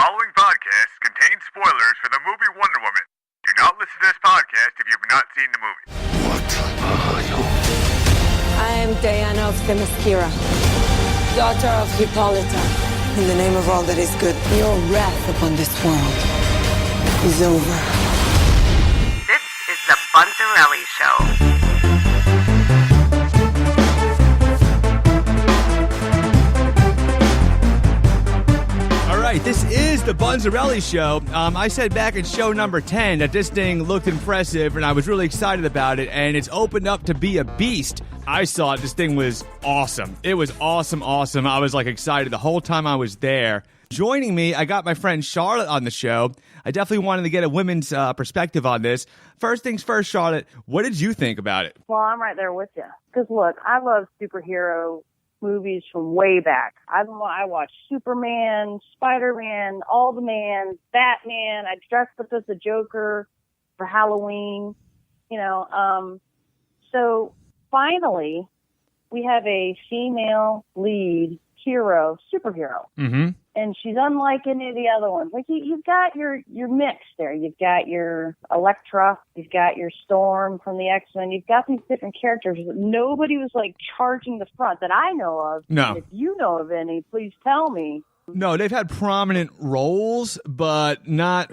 following podcast contains spoilers for the movie Wonder Woman. Do not listen to this podcast if you've not seen the movie. What are you? I am Diana of Themyscira, daughter of Hippolyta. In the name of all that is good, your wrath upon this world is over. This is the Bunzarelli Show. This is the Bunzarelli Show. I said back in show number 10 that this thing looked impressive, and I was really excited about it, and it's opened up to be a beast. I saw it. This thing was awesome. It was awesome. I was, excited the whole time I was there. Joining me, I got my friend Charlotte on the show. I definitely wanted to get a women's perspective on this. First things first, Charlotte, what did you think about it? Well, I'm right there with you. Because, look, I love superhero movies from way back. I watched Superman, Spider-Man, all the Man, Batman. I dressed up as the Joker for Halloween, So finally, we have a female lead hero, superhero. Mm-hmm. And she's unlike any of the other ones. Like, you've got your mix there. You've got your Elektra. You've got your Storm from the X-Men. You've got these different characters. Nobody was, charging the front that I know of. No. And if you know of any, please tell me. No, they've had prominent roles, but not...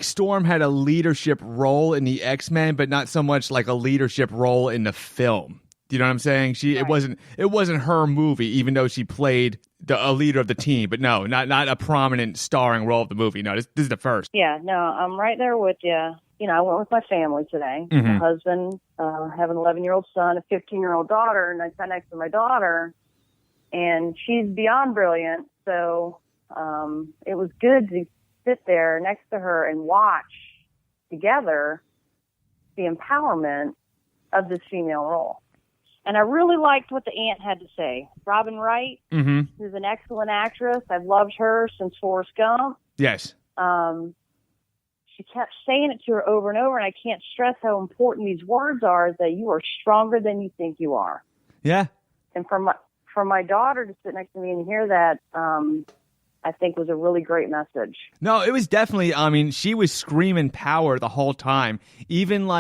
Storm had a leadership role in the X-Men, but not so much like a leadership role in the film. You know what I'm saying? Right. It wasn't her movie, even though she played a leader of the team. But no, not a prominent starring role of the movie. No, this is the first. Yeah, no, I'm right there with you. I went with my family today. Mm-hmm. My husband, have an 11-year-old son, a 15-year-old daughter, and I sat next to my daughter, and she's beyond brilliant. So it was good to sit there next to her and watch together the empowerment of this female role. And I really liked what the aunt had to say. Robin Wright, mm-hmm. who's an excellent actress. I've loved her since Forrest Gump. Yes. She kept saying it to her over and over, and I can't stress how important these words are, that you are stronger than you think you are. Yeah. And for my daughter to sit next to me and hear that, I think was a really great message. No, it was definitely, she was screaming power the whole time. Even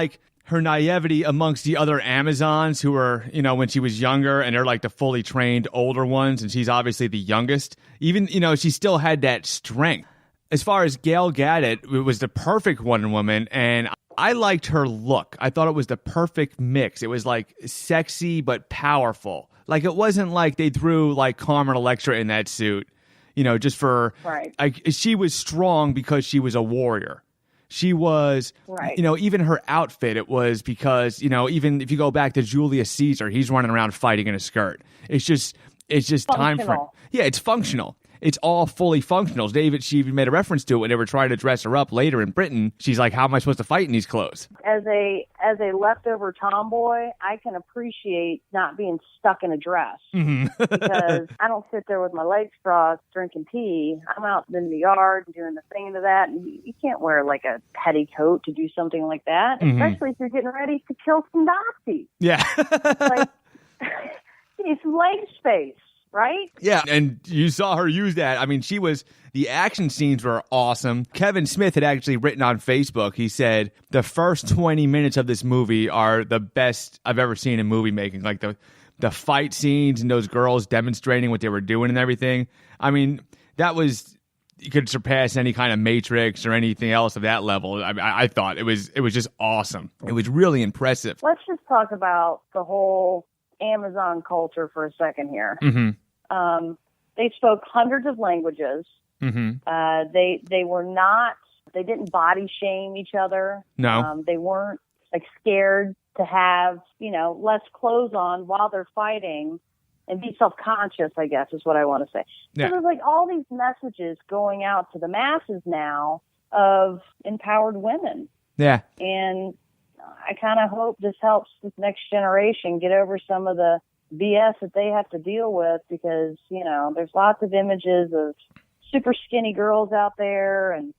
her naivety amongst the other Amazons who were, when she was younger, and they're the fully trained older ones, and she's obviously the youngest. Even, she still had that strength. As far as gal-gadot, it was the perfect Wonder Woman, and I liked her look. I thought it was the perfect mix. It was sexy but powerful. It wasn't like they threw Carmen Electra in that suit, just for right. She was strong because she was a warrior. She was, right. Even her outfit, it was because, even if you go back to Julius Caesar, he's running around fighting in a skirt. It's just time frame. Yeah, it's functional. It's all fully functional. She even made a reference to it when they were trying to dress her up later in Britain. She's like, how am I supposed to fight in these clothes? As a leftover tomboy, I can appreciate not being stuck in a dress. Mm-hmm. Because I don't sit there with my legs crossed drinking tea. I'm out in the yard and doing the thing to that. And you can't wear a petticoat to do something like that, mm-hmm. especially if you're getting ready to kill some Nazis. Yeah. You need some leg space. Right? Yeah, and you saw her use that. The action scenes were awesome. Kevin Smith had actually written on Facebook, he said, the first 20 minutes of this movie are the best I've ever seen in movie making. The fight scenes and those girls demonstrating what they were doing and everything. That was, you could surpass any kind of Matrix or anything else of that level. I thought it was just awesome. It was really impressive. Let's just talk about the whole Amazon culture for a second here. Mm-hmm. They spoke hundreds of languages. Mm-hmm. They didn't body shame each other. No. They weren't scared to have, less clothes on while they're fighting and be self-conscious, I guess is what I want to say. Yeah. So there's all these messages going out to the masses now of empowered women. Yeah. And I kind of hope this helps this next generation get over some of the BS that they have to deal with, because, there's lots of images of super skinny girls out there, and,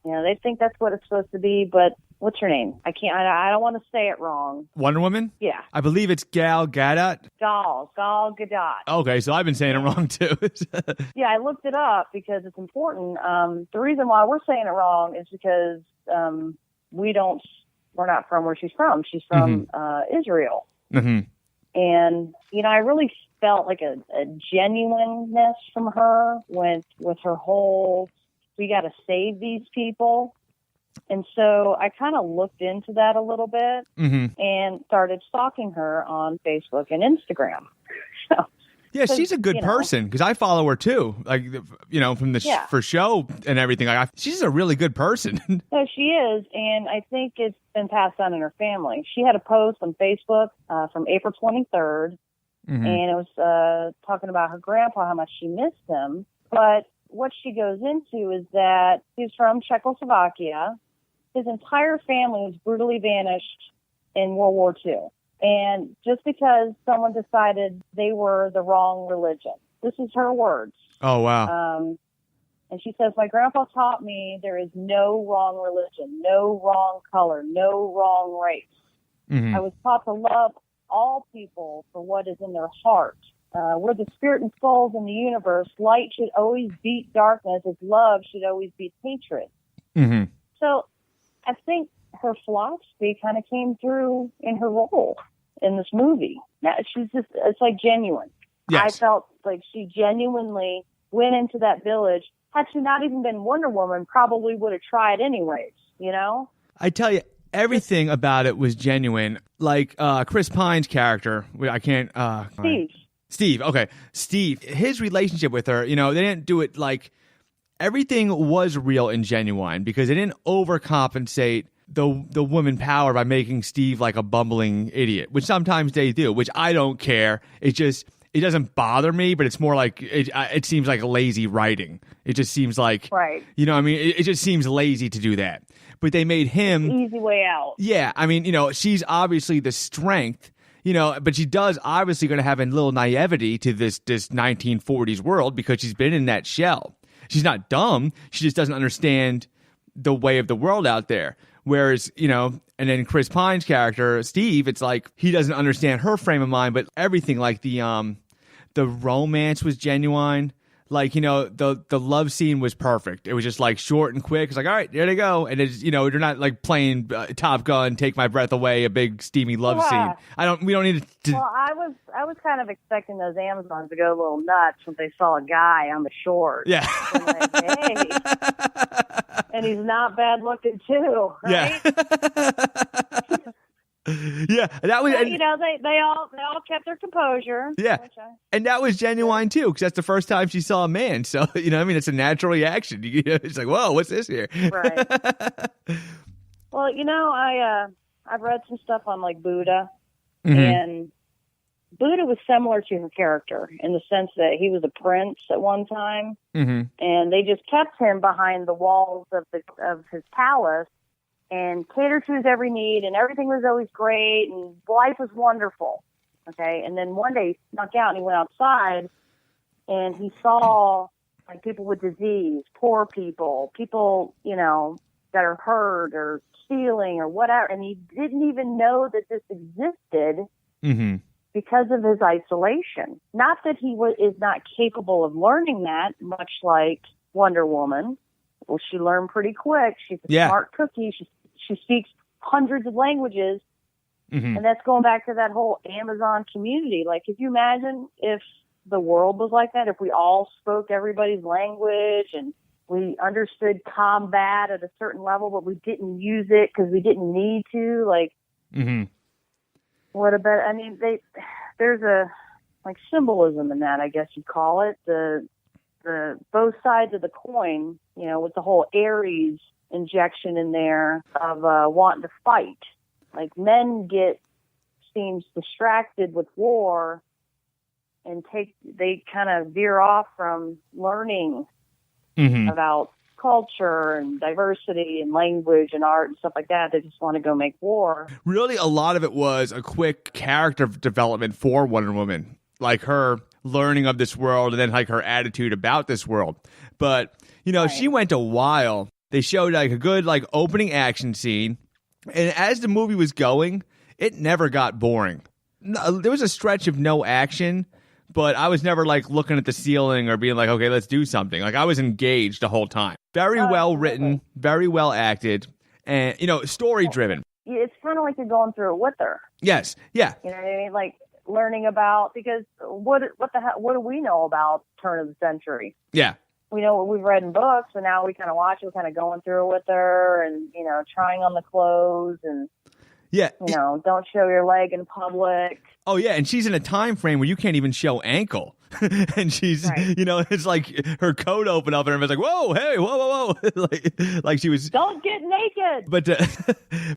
they think that's what it's supposed to be. But what's her name? I don't want to say it wrong. Wonder Woman? Yeah. I believe it's gal-gadot. Gal-gadot. Okay, so I've been saying it wrong too. Yeah, I looked it up because it's important. The reason why we're saying it wrong is because we're not from where she's from. She's from Israel. Mm-hmm. And, I really felt like a genuineness from her with her whole, we got to save these people. And so I kind of looked into that a little bit and started stalking her on Facebook and Instagram. Yeah, she's a good person because I follow her too. Like, from the for show and everything. She's a really good person. No, she is, and I think it's been passed on in her family. She had a post on Facebook from April 23rd, and it was talking about her grandpa, how much she missed him. But what she goes into is that he's from Czechoslovakia. His entire family was brutally vanished in World War II. And just because someone decided they were the wrong religion. This is her words. Oh, wow. And she says, my grandpa taught me there is no wrong religion, no wrong color, no wrong race. I was taught to love all people for what is in their heart. We're the spirit and souls in the universe. Light should always beat darkness as love should always beat hatred. So I think her philosophy kind of came through in her role in this movie. Now, it's like genuine. Yes. I felt like she genuinely went into that village. Had she not even been Wonder Woman, probably would have tried anyways, I tell you, everything about it was genuine. Like Chris Pine's character, I can't... Steve, okay. Steve, his relationship with her, they didn't do it like... Everything was real and genuine because they didn't overcompensate the woman power by making Steve like a bumbling idiot, which sometimes they do, which I don't care. It doesn't bother me, but it's more like it seems like lazy writing. It just seems like, right. It just seems lazy to do that. But they made him easy way out. Yeah, she's obviously the strength, but she does obviously going to have a little naivety to this 1940s world because she's been in that shell. She's not dumb. She just doesn't understand the way of the world out there. Whereas, and then Chris Pine's character, Steve, it's like he doesn't understand her frame of mind, but everything like the romance was genuine. Like, the love scene was perfect. It was just like short and quick. It's like, all right, there they go. And it's, they're not like playing Top Gun, Take My Breath Away, a big steamy love scene. We don't need to. Well, I was kind of expecting those Amazons to go a little nuts when they saw a guy on the shore. Yeah. Like, hey. And he's not bad looking too, right? Yeah. Yeah, that was. And, they all kept their composure. Yeah, and that was genuine too, because that's the first time she saw a man. So it's a natural reaction. It's like, whoa, what's this here? Right. Well, I've read some stuff on like Buddha, and Buddha was similar to her character in the sense that he was a prince at one time, and they just kept him behind the walls of his palace. And catered to his every need, and everything was always great, and life was wonderful. Okay, and then one day he snuck out and he went outside, and he saw like people with disease, poor people, that are hurt or stealing or whatever, and he didn't even know that this existed because of his isolation. Not that he is not capable of learning that, much like Wonder Woman. Well, she learned pretty quick. She's a smart cookie. She speaks hundreds of languages. And that's going back to that whole Amazon community. Like, could you imagine if the world was like that? If we all spoke everybody's language and we understood combat at a certain level, but we didn't use it because we didn't need to? Like, what about, there's a, like, symbolism in that, I guess you'd call it. The both sides of the coin, with the whole Aries injection in there of wanting to fight. Like, men seems distracted with war and they kind of veer off from learning about culture and diversity and language and art and stuff like that. They just want to go make war. Really, a lot of it was a quick character development for Wonder Woman. Like her learning of this world and then like her attitude about this world. But, she went a while. They showed like a good like opening action scene And as the movie was going, it never got boring. No, there was a stretch of no action, but I was never like looking at the ceiling or being like, okay, let's do something. Like I was engaged the whole time. Very well written, very well acted, and, story driven. It's kind of like you're going through it with her. Yes. Yeah. You know what I mean? Like learning about, because what do we know about turn of the century? Yeah. We know what we've read in books, and now we kind of watch it, kind of going through it with her, and trying on the clothes, and don't show your leg in public. Oh yeah, and she's in a time frame where you can't even show ankle, and she's right. It's like her coat opened up and everybody's like, whoa, hey, whoa, like she was. Don't get naked. But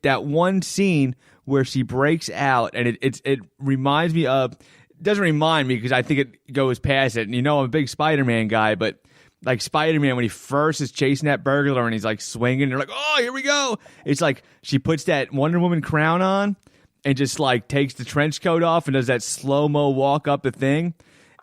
that one scene where she breaks out, and it reminds me of. Doesn't remind me because I think it goes past it, and I'm a big Spider-Man guy, but. Like Spider-Man, when he first is chasing that burglar and he's like swinging, they're like, oh, here we go. It's like she puts that Wonder Woman crown on and just like takes the trench coat off and does that slow-mo walk up the thing.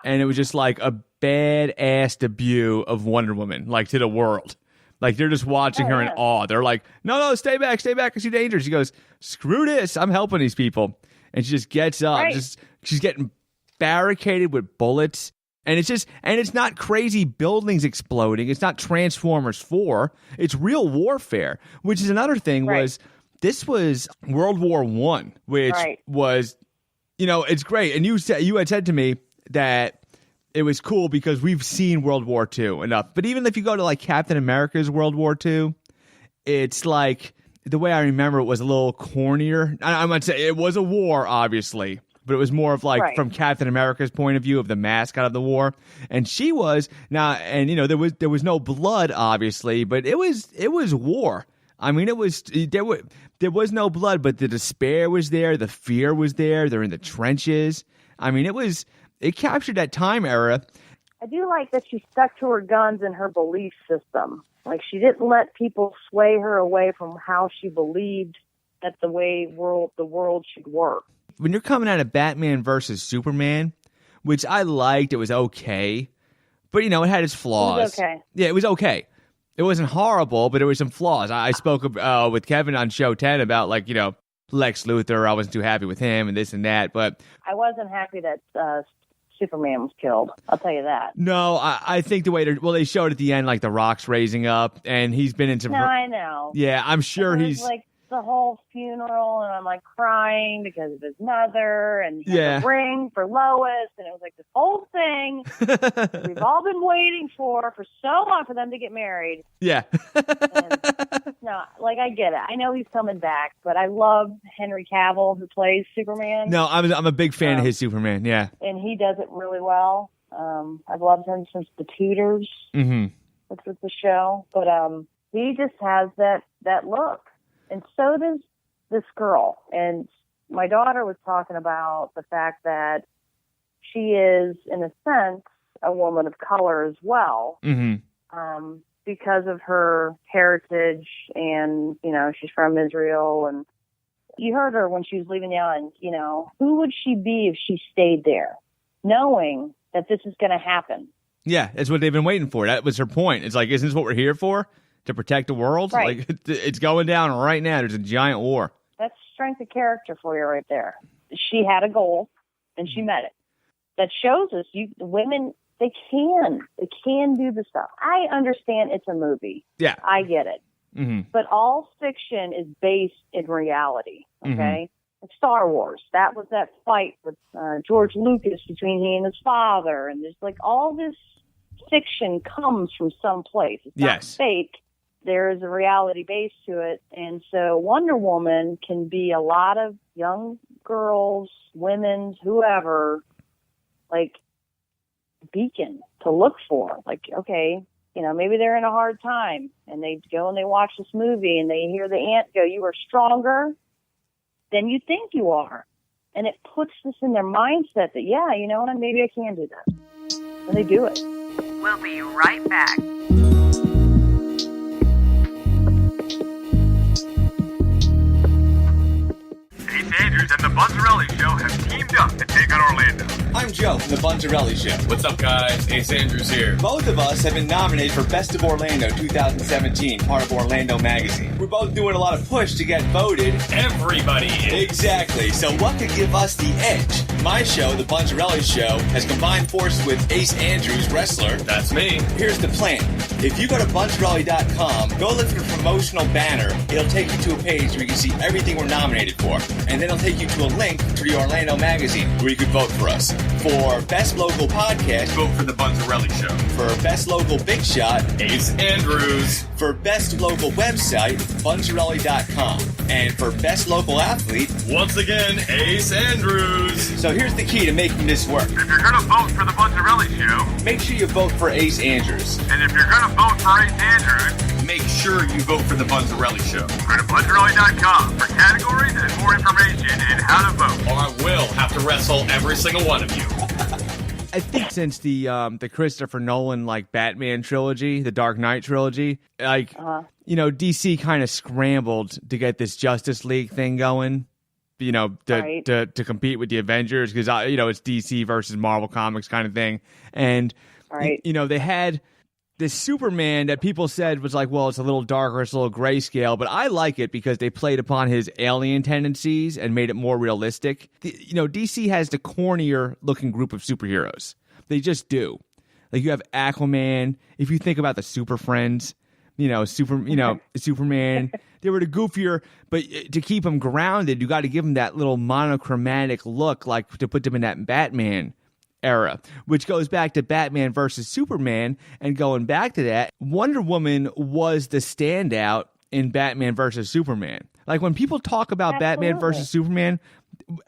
And it was just like a badass debut of Wonder Woman, like to the world. Like they're just watching her in awe. They're like, no, stay back, I see danger. She goes, screw this, I'm helping these people. And she just gets up. Right. She's getting barricaded with bullets. And it's not crazy buildings exploding. It's not Transformers 4. It's real warfare, which is another thing. Right. This was World War I, which was, it's great. And you had said to me that it was cool because we've seen World War II enough. But even if you go to like Captain America's World War II, it's like the way I remember it was a little cornier. I'm going to say it was a war, obviously. But it was more of like from Captain America's point of view of the mask out of the war, and she was now, and there was no blood obviously, but it was war. I mean, there was no blood, but the despair was there, the fear was there. They're in the trenches. I mean, it captured that time era. I do like that she stuck to her guns and her belief system. Like she didn't let people sway her away from how she believed that the world should work. When you're coming out of Batman versus Superman, which I liked, it was okay. But, it had its flaws. It was okay. Yeah, it was okay. It wasn't horrible, but there were some flaws. I spoke with Kevin on Show 10 about, like, Lex Luthor. I wasn't too happy with him and this and that. But I wasn't happy that Superman was killed. I'll tell you that. No, I think the way they showed at the end, like, the Rock's raising up, and he's been in some... No, I know. Yeah, I'm sure he's... like the whole funeral, and I'm like crying because of his mother, and he had the ring for Lois, and it was like this whole thing we've all been waiting for so long for them to get married. Yeah. No, like I get it. I know he's coming back, but I love Henry Cavill who plays Superman. No, I'm a big fan of his Superman. Yeah, and he does it really well. I've loved him since The Tudors, which was the show, but he just has that look. And so does this girl. And my daughter was talking about the fact that she is, in a sense, a woman of color as well, because of her heritage. And, she's from Israel. And you heard her when she was leaving the island, who would she be if she stayed there, knowing that this is going to happen? Yeah, that's what they've been waiting for. That was her point. It's like, isn't this what we're here for? To protect the world? Right. Like, it's going down right now. There's a giant war. That's strength of character for you right there. She had a goal, and she met it. That shows us the women, they can do the stuff. I understand it's a movie. Yeah. I get it. But all fiction is based in reality, okay? Like Star Wars, that was that fight with George Lucas between he and his father, and there's like all this fiction comes from some place. It's not fake. There is a reality base to it. And so Wonder Woman can be a lot of young girls, women, whoever, like, beacon to look for. Like, okay, maybe they're in a hard time, and they go and they watch this movie, and they hear the aunt go, you are stronger than you think you are. And it puts this in their mindset that, yeah, you know what, maybe I can do this. And they do it. We'll be right back. Andrews and the Buzzarelli Show have teamed up to take on Orlando. I'm Joe from The Bunzarelli Show. What's up, guys? Ace Andrews here. Both of us have been nominated for Best of Orlando 2017, part of Orlando Magazine. We're both doing a lot of push to get voted. Everybody is. Exactly. So what could give us the edge? My show, The Bunzarelli Show, has combined forces with Ace Andrews, wrestler. That's me. Here's the plan. If you go to bunzarelli.com, go look for the promotional banner. It'll take you to a page where you can see everything we're nominated for. And then it'll take you to a link to the Orlando Magazine where you could vote for us. For Best Local Podcast, Vote for The Bunzarelli Show. for Best Local Big Shot, Ace Andrews. for Best Local Website, bunzarelli.com. And for Best Local Athlete, Once again, Ace Andrews. so here's the key to making this work. If you're gonna vote for the Bunzarelli Show, Make sure you vote for Ace Andrews. and if you're gonna vote for Ace Andrews, Make sure you vote for The Bunzarelli Show. go to bunzarelli.com for categories and more information and how to vote. Or I will have to wrestle every single one of you. I think since the Christopher Nolan like Batman trilogy, the Dark Knight trilogy, like DC kind of scrambled to get this Justice League thing going, to compete with the Avengers because it's DC versus Marvel Comics kind of thing, and they had this Superman that people said was like, well, it's a little darker, it's a little grayscale, but I like it because they played upon his alien tendencies and made it more realistic. DC has the cornier looking group of superheroes. They just do. Like you have Aquaman. If you think about the Super Friends, Superman, they were the goofier, but to keep them grounded, you got to give them that little monochromatic look, like to put them in that Batman era, which goes back to Batman versus Superman. And going back to that, Wonder Woman was the standout in Batman versus Superman. Like when people talk about Batman versus Superman,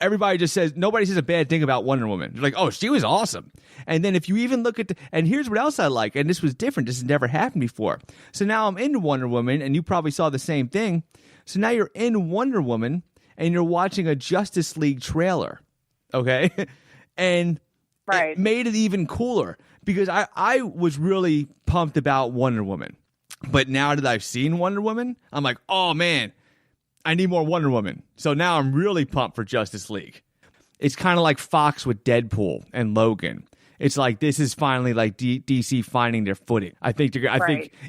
everybody just says, nobody says a bad thing about Wonder Woman. They're like, oh, she was awesome. And then if you even look at and here's what else I like, and this was different, this has never happened before. So now I'm into Wonder Woman, and you probably saw the same thing. So now you're in Wonder Woman, and you're watching a Justice League trailer, okay? And it made it even cooler because I was really pumped about Wonder Woman. But now that I've seen Wonder Woman, I'm like, oh, man, I need more Wonder Woman. So now I'm really pumped for Justice League. It's kind of like Fox with Deadpool and Logan. It's like this is finally like DC finding their footing. I think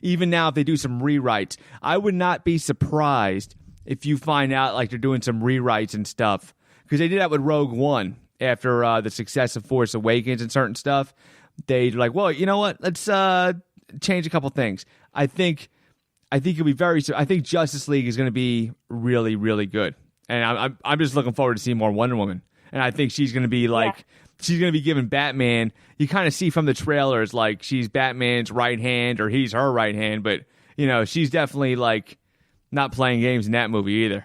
even now if they do some rewrites, I would not be surprised if you find out like they're doing some rewrites and stuff because they did that with Rogue One. After the success of Force Awakens and certain stuff, they're like, well, you know what? Let's change a couple things. I think it'll be I think Justice League is going to be really, really good. And I'm just looking forward to seeing more Wonder Woman. And I think she's going to be like, she's going to be giving Batman, you kind of see from the trailers, like she's Batman's right hand or he's her right hand. But, she's definitely like not playing games in that movie either.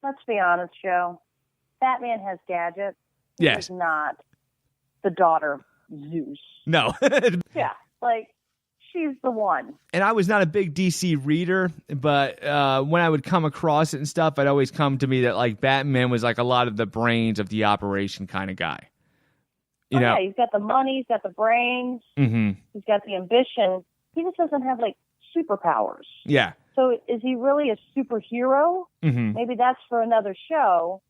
Let's be honest, Joe. Batman has gadgets. Yes. He's not the daughter of Zeus. No. Yeah, like she's the one. And I was not a big DC reader, but when I would come across it and stuff, I'd always come to me that like Batman was like a lot of the brains of the operation kind of guy. You know? Yeah, he's got the money, he's got the brains, he's got the ambition. He just doesn't have like superpowers. Yeah. So is he really a superhero? Maybe that's for another show.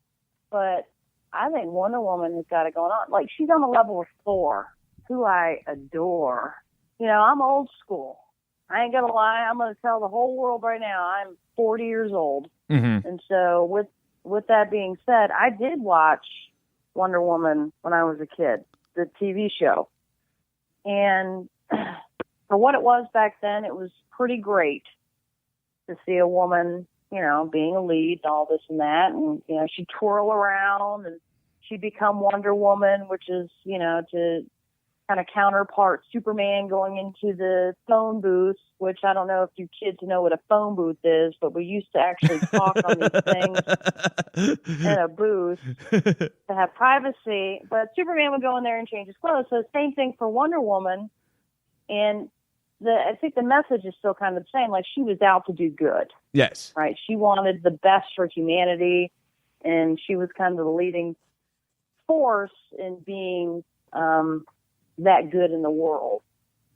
But I think Wonder Woman has got it going on. Like, she's on the level of Thor, who I adore. I'm old school. I ain't going to lie. I'm going to tell the whole world right now I'm 40 years old. And so with that being said, I did watch Wonder Woman when I was a kid, the TV show. And for what it was back then, it was pretty great to see a woman being a lead and all this and that. And, she'd twirl around and she'd become Wonder Woman, which is, to kind of counterpart Superman going into the phone booth, which I don't know if you kids know what a phone booth is, but we used to actually talk on these things in a booth to have privacy. But Superman would go in there and change his clothes. So same thing for Wonder Woman. And I think the message is still kind of the same. Like, she was out to do good. Yes. Right. She wanted the best for humanity, and she was kind of the leading force in being that good in the world.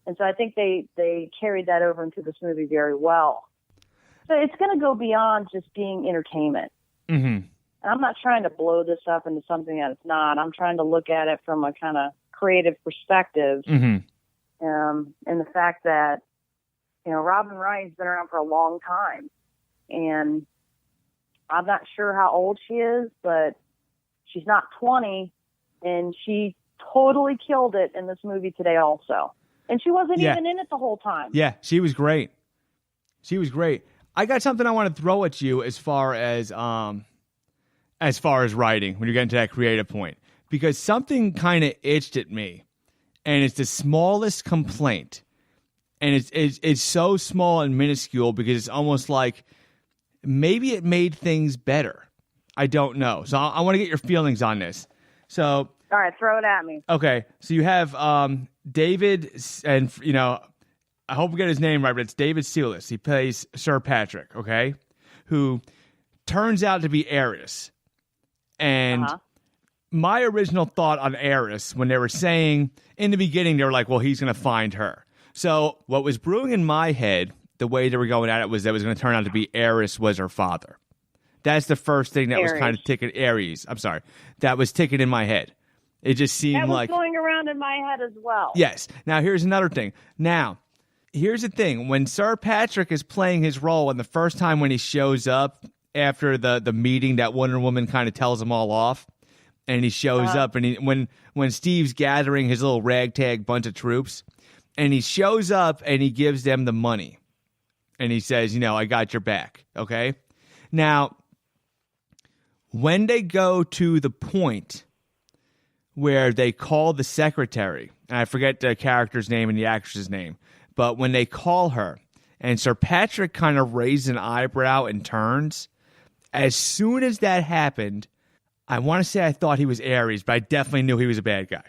And so I think they carried that over into this movie very well. So it's going to go beyond just being entertainment. And I'm not trying to blow this up into something that it's not. I'm trying to look at it from a kind of creative perspective. Mm-hmm. And the fact that, Robin Wright's been around for a long time. And I'm not sure how old she is, but she's not 20. And she totally killed it in this movie today also. And she wasn't even in it the whole time. Yeah, she was great. She was great. I got something I want to throw at you as far as writing when you're getting to that creative point. Because something kind of itched at me. And it's the smallest complaint. And it's so small and minuscule because it's almost like maybe it made things better. I don't know. So I want to get your feelings on this. So, all right, throw it at me. Okay, so you have David, and I hope we get his name right, but it's David Sealis. He plays Sir Patrick, okay, who turns out to be Aerys. And my original thought on Aerys, when they were saying in the beginning, they were like, well, he's going to find her. So what was brewing in my head, the way they were going at it, was that it was going to turn out to be Aerys was her father. That's the first thing that was kind of ticking. Ares. I'm sorry. That was ticking in my head. It just seemed like... That was going around in my head as well. Yes. Now, here's another thing. Now, here's the thing. When Sir Patrick is playing his role, and the first time when he shows up after the meeting that Wonder Woman kind of tells him all off, and he shows up, and when Steve's gathering his little ragtag bunch of troops, and he shows up and he gives them the money. And he says, I got your back. Okay? Now, when they go to the point where they call the secretary, and I forget the character's name and the actress's name, but when they call her, and Sir Patrick kind of raises an eyebrow and turns, as soon as that happened, I want to say I thought he was Ares, but I definitely knew he was a bad guy.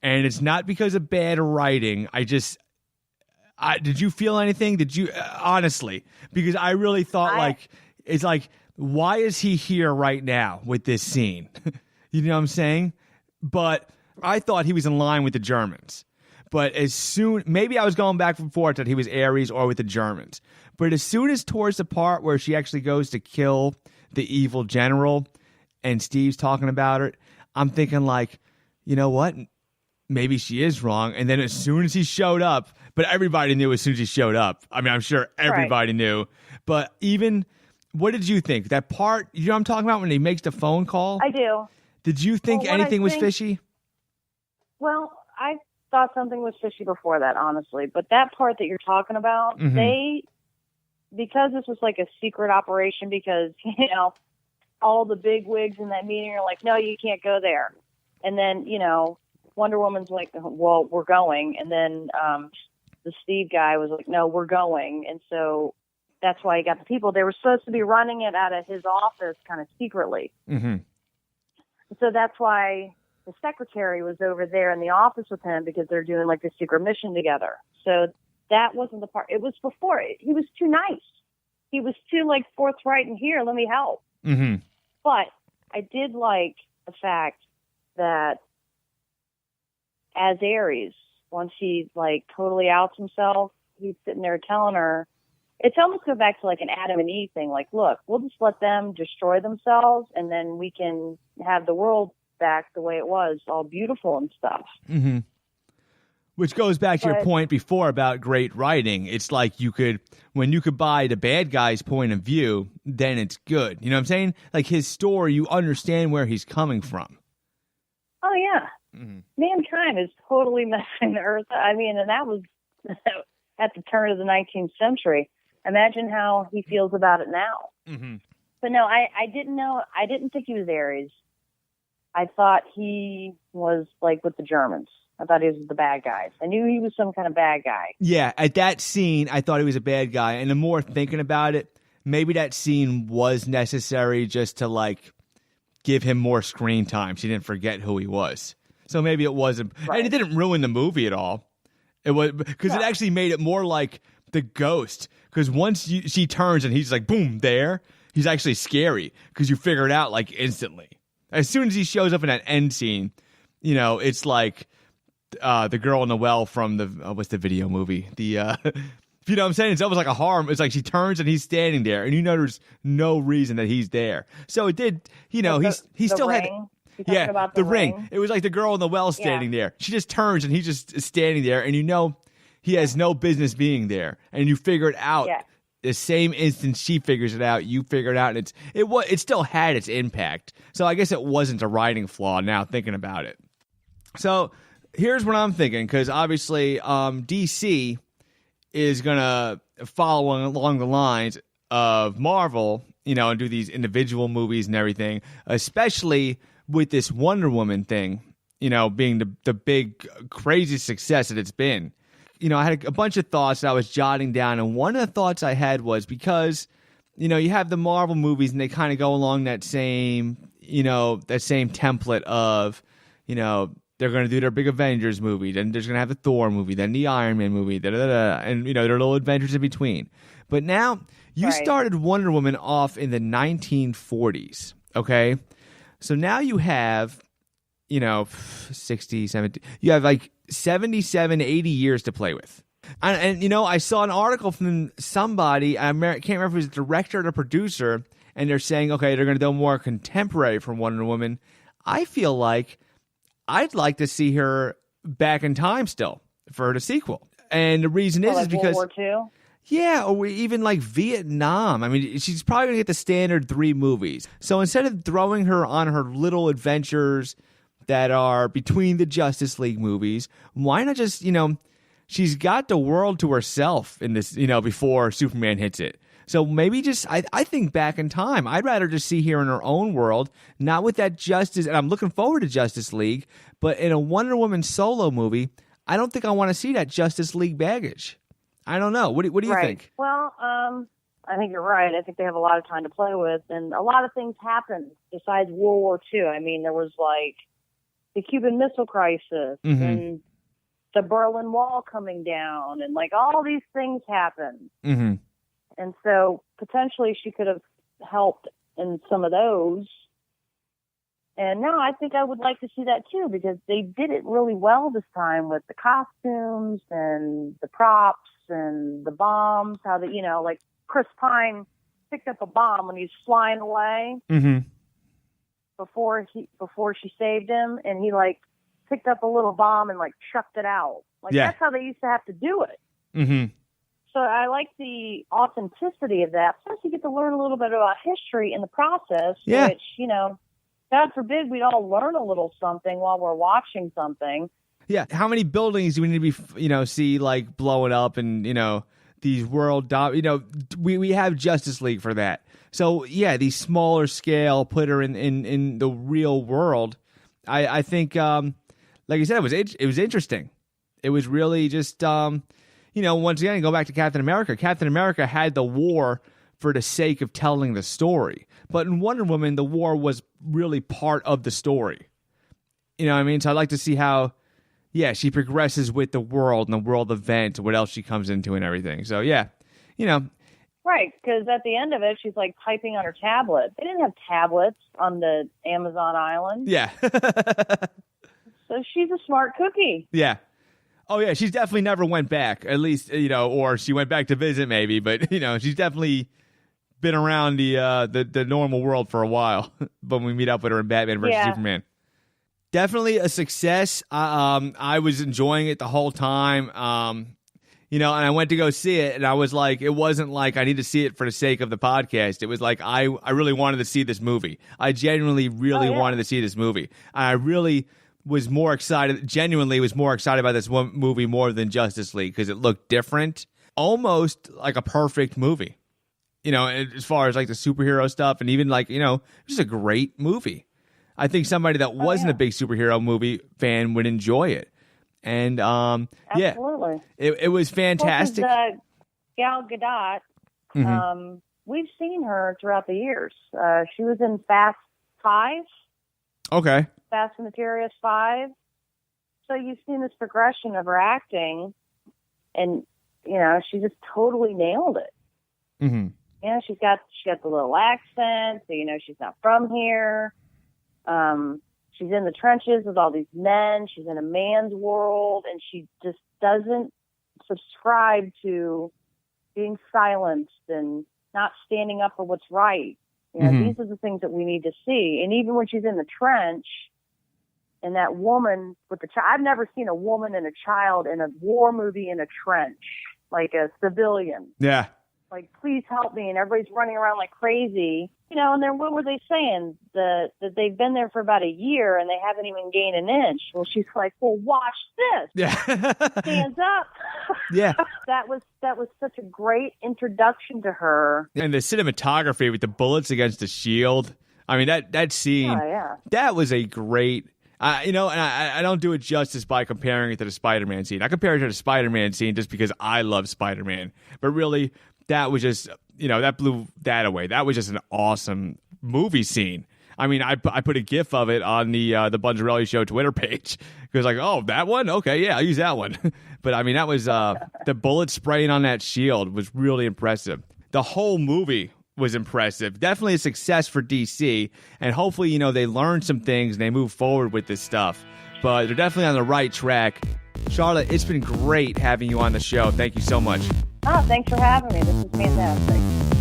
And it's not because of bad writing. Did you feel anything? Did you, honestly? Because I really thought it's like, why is he here right now with this scene? You know what I'm saying? But I thought he was in line with the Germans. But maybe I was going back and forth that he was Ares or with the Germans. But as soon as towards the part where she actually goes to kill the evil general and Steve's talking about it, I'm thinking like, you know what? Maybe she is wrong. And then as soon as he showed up, but everybody knew as soon as he showed up. I mean, I'm sure everybody knew. But what did you think? That part, you know what I'm talking about when he makes the phone call? I do. Did you think anything was fishy? Well, I thought something was fishy before that, honestly. But that part that you're talking about, because this was like a secret operation, because, all the big wigs in that meeting are like, no, you can't go there. And then, Wonder Woman's like, well, we're going. And then the Steve guy was like, no, we're going. And so that's why he got the people. They were supposed to be running it out of his office kind of secretly. Mm-hmm. So that's why the secretary was over there in the office with him, because they're doing like a secret mission together. So that wasn't the part. It was before. He was too nice. He was too forthright and here, let me help. Mm-hmm. But I did like the fact that as Ares, once he totally outs himself, he's sitting there telling her, it's almost go back to an Adam and Eve thing. Like, look, we'll just let them destroy themselves, and then we can have the world back the way it was, all beautiful and stuff. Mm-hmm. Which goes back to your point before about great writing. It's like when you could buy the bad guy's point of view, then it's good. You know what I'm saying? Like his story, you understand where he's coming from. Oh, yeah. Mm-hmm. Mankind is totally messing the earth. I mean, and that was at the turn of the 19th century. Imagine how he feels about it now. Mm-hmm. But no, I didn't know. I didn't think he was Ares. I thought he was with the Germans. I thought he was the bad guys. I knew he was some kind of bad guy. Yeah, at that scene, I thought he was a bad guy. And the more thinking about it, maybe that scene was necessary just to give him more screen time. She didn't forget who he was. So maybe it wasn't. Right. And it didn't ruin the movie at all. It was because it actually made it more like the Ghost. Because once she turns and he's boom, there, he's actually scary because you figure it out instantly. As soon as he shows up in that end scene, it's like the girl in the well from what's the video movie? The You know what I'm saying? It's almost like a harm. It's like she turns and he's standing there, and you know there's no reason that he's there. So it did, you know, he still had. Yeah, about the ring. It was like the girl in the well standing there. She just turns and he's just standing there, and you know he has no business being there. And you figure it out the same instant she figures it out. You figure it out, and it still had its impact. So I guess it wasn't a writing flaw. Now thinking about it, so here's what I'm thinking, because obviously DC is gonna follow along the lines of Marvel, you know, and do these individual movies and everything, especially with this Wonder Woman thing, you know, being the big crazy success that it's been. You know, I had a bunch of thoughts that I was jotting down, and one of the thoughts I had was because, you know, you have the Marvel movies and they kind of go along that same, you know, that same template of, you know, they're going to do their big Avengers movie, then there's going to have the Thor movie, then the Iron Man movie, and, you know, there are little adventures in between. But now, you started Wonder Woman off in the 1940s, okay? So now you have, you know, 60, 70, you have like 77, 80 years to play with. And you know, I saw an article from somebody, I can't remember if it was the director or the producer, and they're saying, okay, they're going to do more contemporary from Wonder Woman. I feel like I'd like to see her back in time still for the sequel. And the reason is because World War II? Yeah, or even like Vietnam. I mean, she's probably going to get the standard 3 movies. So instead of throwing her on her little adventures that are between the Justice League movies, why not just, you know, she's got the world to herself in this, you know, before Superman hits it. So maybe just, I think back in time. I'd rather just see her in her own world, not with that Justice, and I'm looking forward to Justice League, but in a Wonder Woman solo movie, I don't think I want to see that Justice League baggage. I don't know. What do you think? Well, I think you're right. I think they have a lot of time to play with, and a lot of things happened besides World War II. I mean, there was like the Cuban Missile Crisis and the Berlin Wall coming down, and like all these things happened. Mm-hmm. And so potentially she could have helped in some of those. And no, I think I would like to see that too, because they did it really well this time with the costumes and the props and the bombs. How the, you know, like Chris Pine picked up a bomb when he was flying away before she saved him, and he like picked up a little bomb and like chucked it out. Like that's how they used to have to do it. Mm-hmm. So I like the authenticity of that. Plus, you get to learn a little bit about history in the process, which, you know, God forbid we'd all learn a little something while we're watching something. Yeah. How many buildings do we need to be, you know, see like blowing up and, you know, these you know, we have Justice League for that. So, yeah, these smaller scale, put her in the real world. I think, like I said, it was interesting. It was really just, you know, once again, go back to Captain America. Captain America had the war for the sake of telling the story. But in Wonder Woman, the war was really part of the story. You know what I mean? So I'd like to see how, she progresses with the world and the world event, what else she comes into and everything. So, yeah, you know. Right, because at the end of it, she's like typing on her tablet. They didn't have tablets on the Amazon island. Yeah. So she's a smart cookie. Yeah. Oh, yeah, she's definitely never went back, at least, you know, or she went back to visit maybe, but, you know, she's definitely been around the normal world for a while when we meet up with her in Batman versus Superman. Definitely a success. I was enjoying it the whole time, you know, and I went to go see it, and I was like, it wasn't like I need to see it for the sake of the podcast. It was like I really wanted to see this movie. I genuinely really wanted to see this movie. I really was more excited, genuinely was more excited about this one movie more than Justice League because it looked different, almost like a perfect movie. You know, as far as like the superhero stuff, and even like, you know, it was a great movie. I think somebody that wasn't a big superhero movie fan would enjoy it. And absolutely, it was fantastic. Gal-Gadot, we've seen her throughout the years. She was in Fast 5. Okay. Fast and the Furious 5. So you've seen this progression of her acting, and you know she just totally nailed it. Mm-hmm. You know, she's got the little accent, so you know she's not from here. She's in the trenches with all these men. She's in a man's world, and she just doesn't subscribe to being silenced and not standing up for what's right. You know, these are the things that we need to see. And even when she's in the trench, and that woman with the child, I've never seen a woman and a child in a war movie in a trench, like a civilian. Yeah. Like, please help me. And everybody's running around like crazy. You know, and then what were they saying? That they've been there for about a year and they haven't even gained an inch. Well, she's like, well, watch this. Yeah. Stands up. Yeah. That was such a great introduction to her. And the cinematography with the bullets against the shield. I mean, that scene, that was a great... you know, and I don't do it justice by comparing it to the Spider-Man scene. I compare it to the Spider-Man scene just because I love Spider-Man. But really, that was just, you know, that blew that away. That was just an awesome movie scene. I mean, I put a GIF of it on the Bunzarelli Show Twitter page. Because like, oh, that one? Okay, yeah, I'll use that one. But I mean, that was, the bullet spraying on that shield was really impressive. The whole movie was impressive. Definitely a success for DC, and hopefully, you know, they learn some things and they move forward with this stuff. But they're definitely on the right track. Charlotte, it's been great having you on the show. Thank you so much. Oh, thanks for having me. This is fantastic.